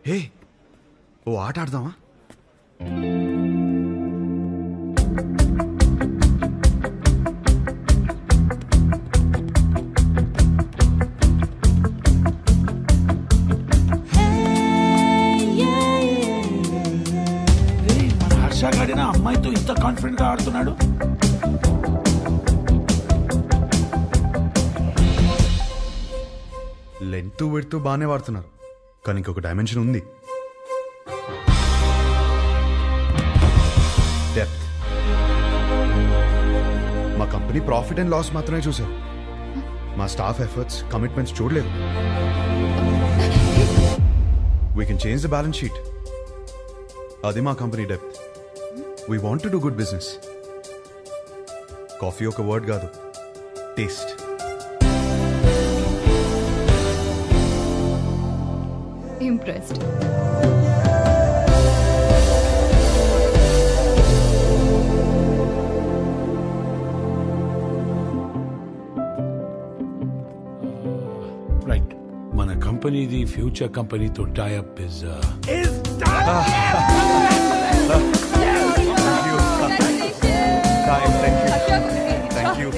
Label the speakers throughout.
Speaker 1: హే, ఓ ఆట ఆడదామా?
Speaker 2: హర్షగాడిన అమ్మాయితో ఇంత కాన్ఫిడెంట్ గా ఆడుతున్నాడు.
Speaker 1: లెంత్ విడ్త్ బాగానే వాడుతున్నారు, కానీ ఇంకొక డైమెన్షన్ ఉంది. డెప్త్. మా కంపెనీ ప్రాఫిట్ అండ్ లాస్ మాత్రమే చూసారు, మా స్టాఫ్ ఎఫర్ట్స్, కమిట్మెంట్స్ చూడలేదు. We can change the balance sheet. అది మా company depth. We want to do good business. Coffee ఒక వర్డ్ కాదు, టేస్ట్.
Speaker 3: Impressed.
Speaker 2: రైట్, మన కంపెనీది ఫ్యూచర్ కంపెనీతో టైఅప్ ఇస్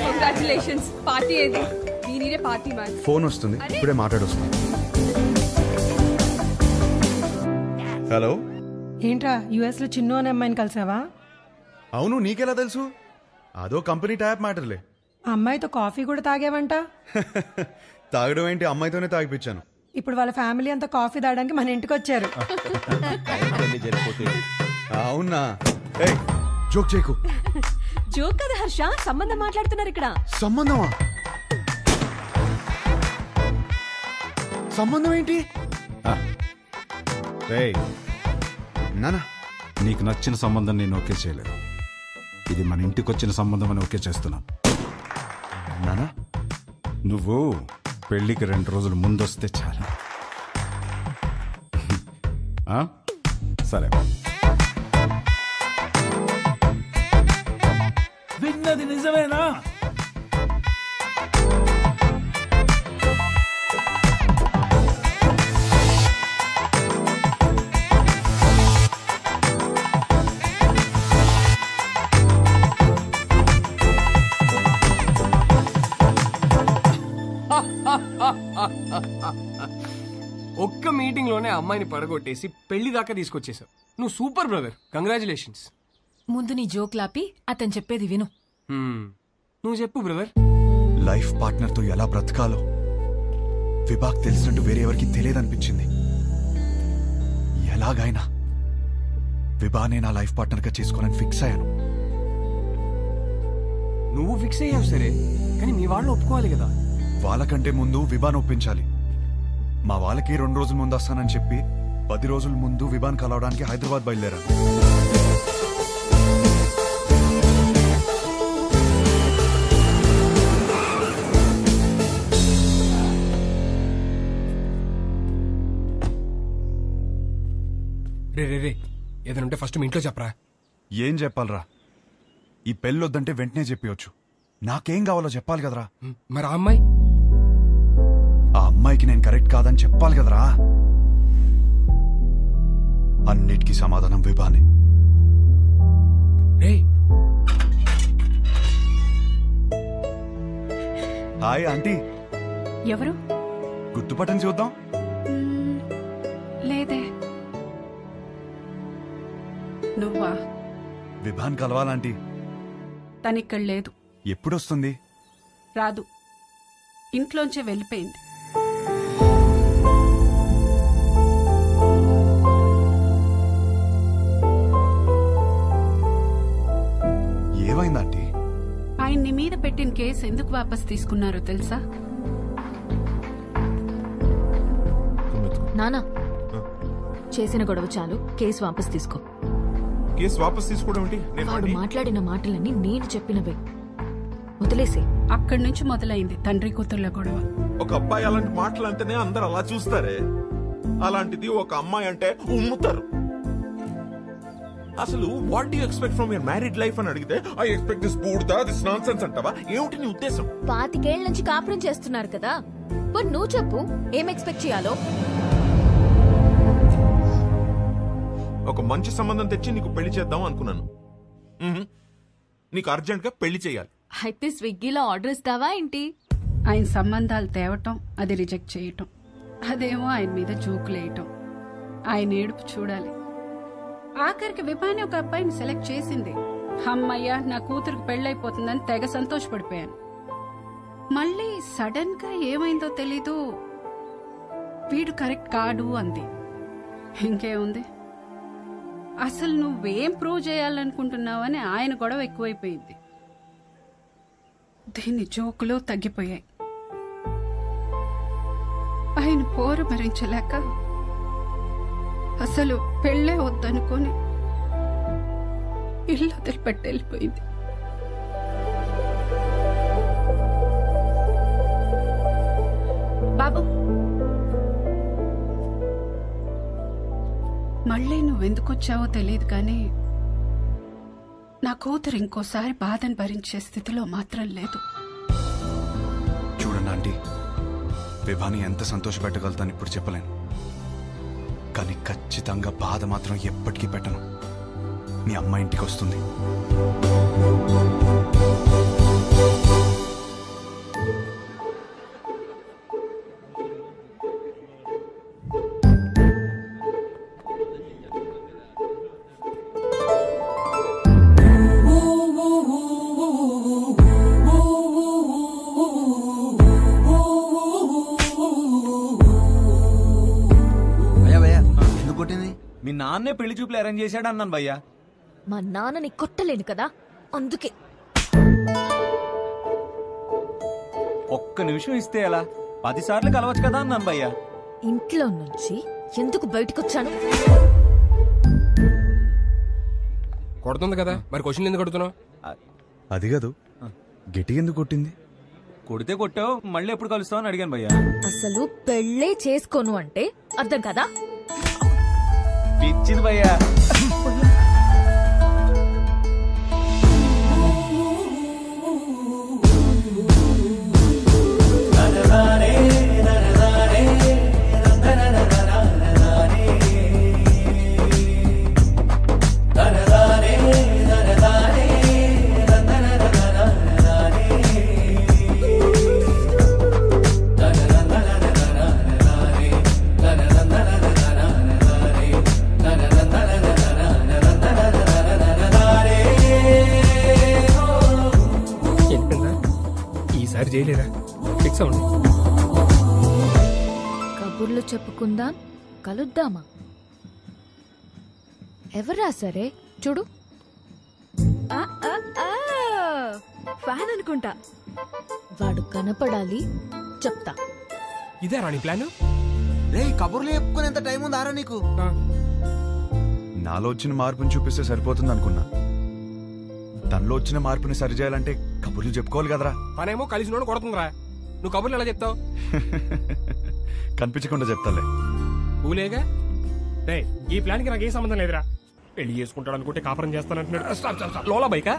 Speaker 3: Congratulations. పార్టీ ఏది? దీనినే పార్టీ మ్యాన్.
Speaker 1: ఫోన్ వస్తుంది, ఇప్పుడే మాట్లాడొస్తుంది. హలో.
Speaker 4: ఏంట్రా యుఎస్ లో చిన్ను అనే అమ్మాయిని కలిసావా?
Speaker 1: అవును, నీకెలా తెలుసు? అదో కంపెనీ టైప్ మ్యాటర్లే.
Speaker 4: ఆ అమ్మాయితో కాఫీ కూడా తాగావంట.
Speaker 1: తాగడం ఏంటి, అమ్మాయితోనే తాగిపించాను.
Speaker 4: ఇప్పుడు వాళ్ళ ఫ్యామిలీ అంతా కాఫీ తాగడానికి మన ఇంటికి వచ్చారు.
Speaker 1: అవునా? జోక్ చేయకు.
Speaker 3: జోక్ కదా హర్ష, సంబంధం మాట్లాడుతున్నారు ఇక్కడ.
Speaker 1: సంబంధమా? సంబంధం ఏంటి? నానా,
Speaker 5: నీకు నచ్చిన సంబంధం నేను ఓకే చేయలేదు. ఇది మన ఇంటికి వచ్చిన సంబంధం అని ఓకే చేస్తున్నాను.
Speaker 1: నానా,
Speaker 5: నువ్వు పెళ్లికి 2 రోజులు ముందొస్తే చాలు. సరే.
Speaker 2: విన్నది నిజమేనా?
Speaker 6: ఒక్క మీటింగ్ లోనే అమ్మాయిని పడగొట్టేసి పెళ్లి దాకా తీసుకొచ్చేసావు. నువ్వు సూపర్ బ్రదర్, కంగ్రాచులేషన్స్.
Speaker 3: ముందు నీ జోక్ లాపి అతను చెప్పేది విను.
Speaker 6: నువ్వు చెప్పు బ్రదర్.
Speaker 1: లైఫ్ పార్ట్నర్ తో ఎలా బ్రతకాలో విభాగ్ తెలిసినట్టు వేరే ఎవరికి తెలియదనిపించింది. ఎలాగైనా విభానే నా లైఫ్ పార్ట్నర్ గా చేసుకోవాలని ఫిక్స్ అయ్యాను.
Speaker 6: నువ్వు ఫిక్స్ అయ్యావు సరే, కానీ మీ వాళ్ళు ఒప్పుకోవాలి కదా.
Speaker 1: వాళ్ళకంటే ముందు విభాన్ ఒప్పించాలి. మా వాళ్ళకి 2 రోజుల ముందు వస్తానని చెప్పి 10 రోజుల ముందు విభాన్ కలవడానికి హైదరాబాద్ బయలుదేరాను.
Speaker 6: రే ఏదైనా ఉంటే ఫస్ట్ మీ ఇంట్లో చెప్పరా.
Speaker 1: ఏం చెప్పాలరా? ఈ పెళ్ళొద్దంటే వెంటనే చెప్పవచ్చు. నాకేం కావాలో చెప్పాలి కదరా.
Speaker 6: మరి ఆ అమ్మాయి?
Speaker 1: ఆ అమ్మాయికి నేను కరెక్ట్ కాదని చెప్పాలి కదరా. అన్నిటికీ సమాధానం విభానే. Hi aunty.
Speaker 3: ఎవరు?
Speaker 1: గుర్తుపట్టని చూద్దాం.
Speaker 3: లేదే.
Speaker 7: నువ్వా?
Speaker 1: విభాన్ కలవాలంటీ.
Speaker 7: తనిక్కడ లేదు.
Speaker 1: ఎప్పుడొస్తుంది?
Speaker 7: రాదు, ఇంట్లోంచే వెళ్ళిపోయింది.
Speaker 1: ఏమైందంటీ?
Speaker 7: ఆయన్ని మీద పెట్టిన కేసు ఎందుకు వాపస్ తీసుకున్నారో తెలుసా?
Speaker 3: నానా, చేసిన గొడవ చాలు, కేసు వాపస్ తీసుకో.
Speaker 8: కేసు వాపస్ తీసుకోవడం ఏంటి?
Speaker 3: వాడు మాట్లాడిన మాటలన్నీ నేను చెప్పినవే, వదిలేసే.
Speaker 7: అక్కడి నుంచి మొదలైంది తండ్రి కూతుర్ల గొడవ.
Speaker 8: ఒక అబ్బాయి అలాంటి మాటలు అంటేనే అందరు అలా చూస్తారే, అలాంటిది ఒక అమ్మాయి అంటే ఉమ్ముతారు. అసలు what you expect from your married life అని అడిగితే ఐ ఎక్స్పెక్ట్ దిస్ బూడ్దా దిస్ నాన్సెన్స్ అంటావా? ఏమిటి నీ ఉద్దేశం?
Speaker 3: 25 ఏళ్ల నుంచి కాపురం చేస్తున్నారు కదా, మరి నువ్వు చెప్పు ఏం ఎక్స్పెక్ట్ చేయాలో.
Speaker 8: ఒక మంచి సంబంధం తెచ్చి నీకు పెళ్లి చేద్దాం అనుకున్నాను. నీకు అర్జెంట్ గా పెళ్లి చేయాలి.
Speaker 3: అయితే స్విగ్గీలో ఆర్డర్ ఇస్తావా ఏంటి?
Speaker 7: ఆయన సంబంధాలు తేవటం, అది రిజెక్ట్ చేయటం, అదేమో ఆయన మీద జోకులేయటం, ఆయన ఏడుపు చూడాలి. ఆఖరికి విభాని ఒక అబ్బాయిని సెలెక్ట్ చేసింది. అమ్మయ్య, నా కూతురికి పెళ్ళైపోతుందని తెగ సంతోషపడిపోయాను. మళ్ళీ సడన్ గా ఏమైందో తెలీదు, వీడు కరెక్ట్ కాడు అంది. ఇంకేముంది, అసలు నువ్వేం ప్రూవ్ చేయాలనుకుంటున్నావని ఆయన గొడవ ఎక్కువైపోయింది. దీని జోకులు తగ్గిపోయాయి. ఆయన పోరు భరించలేక అసలు పెళ్ళే వద్దనుకొని ఇల్లు వదిలిపెట్టి వెళ్ళిపోయింది. బాబు, మళ్ళీ నువ్వెందుకొచ్చావో తెలియదు కానీ నా కూతురు ఇంకోసారి బాధను భరించే స్థితిలో మాత్రం లేదు.
Speaker 1: చూడండి ఆంటీ, విభాని ఎంత సంతోషపెట్టగలుగుతాను ఇప్పుడు చెప్పలేను, కానీ ఖచ్చితంగా బాధ మాత్రం ఎప్పటికీ పెట్టను. మీ అమ్మ ఇంటికి వస్తుంది.
Speaker 9: మీ నాన్నే పెళ్లి చూపులు అరేంజ్ చేశాడు అన్నాను భయ్యా.
Speaker 3: మా నాన్నని కొట్టలేను కదా, అందుకే.
Speaker 9: ఒక్క నిమిషం ఇస్తే ఎలా, 10 సార్లు కలవచ్చు కదా అన్నాను భయ్యా.
Speaker 3: ఇంట్లో నుంచి ఎందుకు బయటకొచ్చాను?
Speaker 6: కొడుతుంది కదా, మరి క్వశ్చన్ ఎందుకు కొడుతున్నావు?
Speaker 1: అది కాదు, గిటి ఎందుకు కొట్టింది?
Speaker 9: కొడితే కొట్టావు, మళ్ళీ ఎప్పుడు కలుస్తావు అని అడిగాను భయ్యా.
Speaker 3: అసలు పెళ్ళే చేసుకోను అంటే అర్థం కదా?
Speaker 9: ఇచ్చింది భయ్యా.
Speaker 6: చేయలేదా? ఫిక్స్ అవ్వండి.
Speaker 3: కబుర్లు చెప్పుకుందాం, కలుద్దామా? ఎవరా సరే చూడు. ఫ్యాన్ అనుకుంటా. వాడు కనపడాలి, చెప్తా.
Speaker 6: ఇదే రాణి ప్లాన్.
Speaker 9: కబుర్లు చెప్పుకునేంత టైం ఉందారా నీకు?
Speaker 1: నాలో వచ్చిన మార్పుని చూపిస్తే సరిపోతుంది అనుకున్నా. తనలో వచ్చిన మార్పుని సరిచేయాలంటే కబుర్లు చెప్పుకోవాలి కదరా.
Speaker 6: తనేమో కలిసి నోడు కొడుతుందిరా, నువ్వు కబుర్లు ఎలా చెప్తావు?
Speaker 1: కనిపించకుండా చెప్తాలే.
Speaker 6: ఊలేగా. రే, ఈ ప్లాన్ కి నాకు ఏ సంబంధం లేదురా. పెళ్లి చేసుకుంటాడు అనుకుంటే కాపురం చేస్తానంటున్నాడు. లోలా బైకా?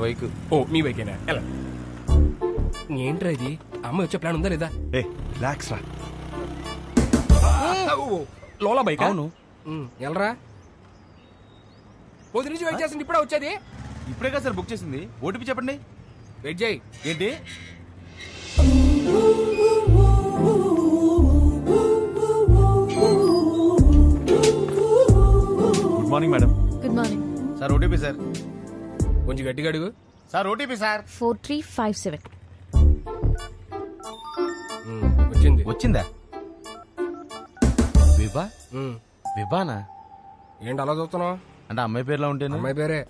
Speaker 9: బైక్.
Speaker 6: ఓ, మీ బైకేనా? ఎలా ఏంట్రా ఇది? అమ్మ వచ్చే ప్లాన్ ఉందా లేదా?
Speaker 1: ఏ రిలాక్స్ రా.
Speaker 6: లోలా బైకా?
Speaker 9: అవును.
Speaker 6: ఎలరా? పొద్దు నుంచి వెయిట్ చేసింది, ఇప్పుడే వచ్చేది.
Speaker 9: ఇప్పుడే కదా సార్ బుక్ చేసింది. ఓటీపీ చెప్పండి.
Speaker 6: వెయిట్ చేయి.
Speaker 9: ఏంటి?
Speaker 1: Good morning madam.
Speaker 3: Good morning
Speaker 9: sir. OTP sir.
Speaker 6: కొంచెం గట్టిగా అడుగు.
Speaker 9: Sir OTP sir.
Speaker 3: 4357.
Speaker 6: వచ్చింది.
Speaker 9: వచ్చిందా? విభా? విభానా?
Speaker 6: ఏంటి అలా చూస్తున్నావు?
Speaker 9: అంటే అమ్మాయి పేరులో ఉంటేనే.
Speaker 6: అమ్మాయి పేరే.